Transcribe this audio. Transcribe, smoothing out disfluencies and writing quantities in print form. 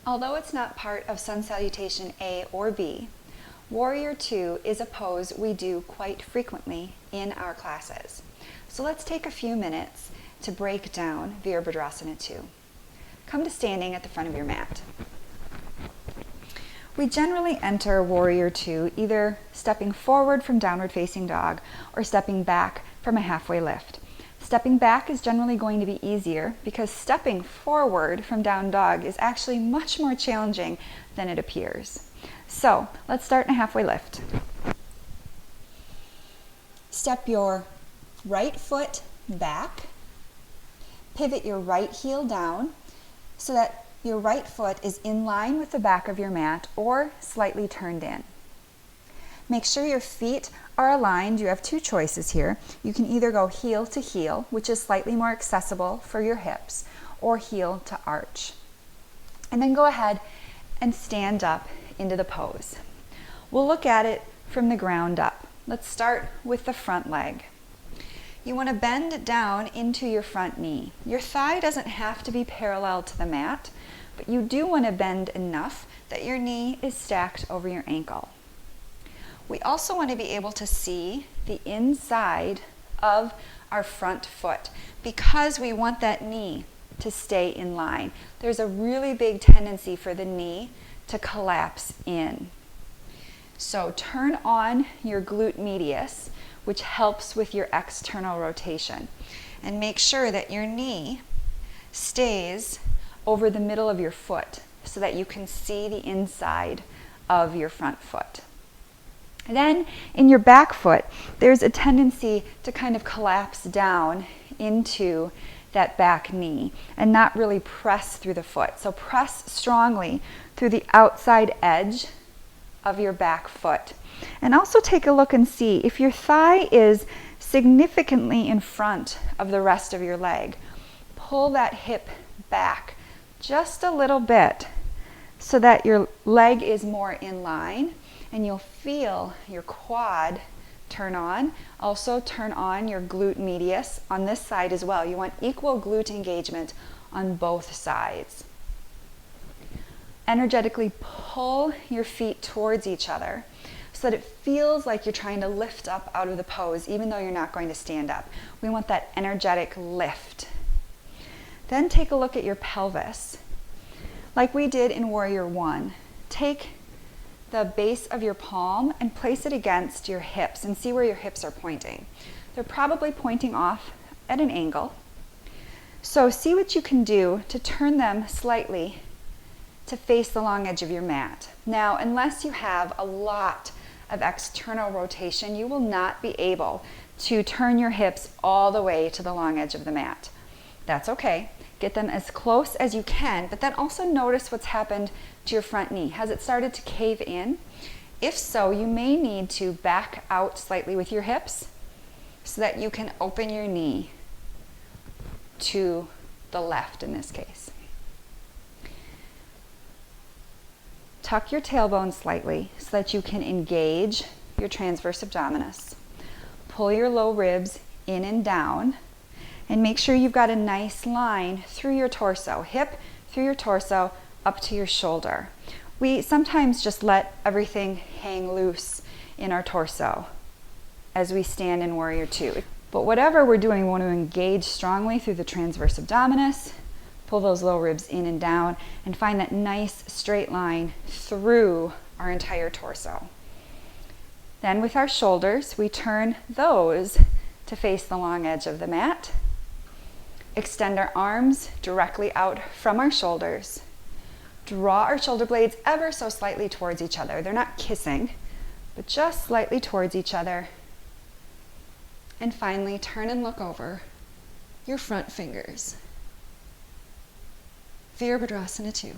Although it's not part of Sun Salutation A or B, Warrior Two is a pose we do quite frequently in our classes. So let's take a few minutes to break down Virabhadrasana 2. Come to standing at the front of your mat. We generally enter Warrior Two either stepping forward from downward facing dog or stepping back from a halfway lift. Stepping back is generally going to be easier because stepping forward from down dog is actually much more challenging than it appears. So let's start in a halfway lift. Step your right foot back, pivot your right heel down so that your right foot is in line with the back of your mat or slightly turned in. Make sure your feet are aligned. You have two choices here. You can either go heel to heel, which is slightly more accessible for your hips, or heel to arch. And then go ahead and stand up into the pose. We'll look at it from the ground up. Let's start with the front leg. You want to bend down into your front knee. Your thigh doesn't have to be parallel to the mat, but you do want to bend enough that your knee is stacked over your ankle. We also want to be able to see the inside of our front foot because we want that knee to stay in line. There's a really big tendency for the knee to collapse in. So turn on your glute medius, which helps with your external rotation. And make sure that your knee stays over the middle of your foot so that you can see the inside of your front foot. Then in your back foot, there's a tendency to kind of collapse down into that back knee and not really press through the foot. So press strongly through the outside edge of your back foot. And also take a look and see if your thigh is significantly in front of the rest of your leg. Pull that hip back just a little bit so that your leg is more in line and you'll feel your quad turn on. Also turn on your glute medius on this side as well. You want equal glute engagement on both sides. Energetically pull your feet towards each other so that it feels like you're trying to lift up out of the pose even though you're not going to stand up. We want that energetic lift. Then take a look at your pelvis. Like we did in Warrior One, take the base of your palm and place it against your hips and see where your hips are pointing. They're probably pointing off at an angle. So see what you can do to turn them slightly to face the long edge of your mat. Now, unless you have a lot of external rotation, you will not be able to turn your hips all the way to the long edge of the mat. That's okay. Get them as close as you can, but then also notice what's happened to your front knee. Has it started to cave in? If so, you may need to back out slightly with your hips so that you can open your knee to the left in this case. Tuck your tailbone slightly so that you can engage your transverse abdominis. Pull your low ribs in and down. And make sure you've got a nice line through your torso, hip through your torso, up to your shoulder. We sometimes just let everything hang loose in our torso as we stand in Warrior Two. But whatever we're doing, we want to engage strongly through the transverse abdominis, pull those low ribs in and down, and find that nice straight line through our entire torso. Then with our shoulders, we turn those to face the long edge of the mat. Extend our arms directly out from our shoulders. Draw our shoulder blades ever so slightly towards each other. They're not kissing, but just slightly towards each other. And finally, turn and look over your front fingers. Virabhadrasana 2.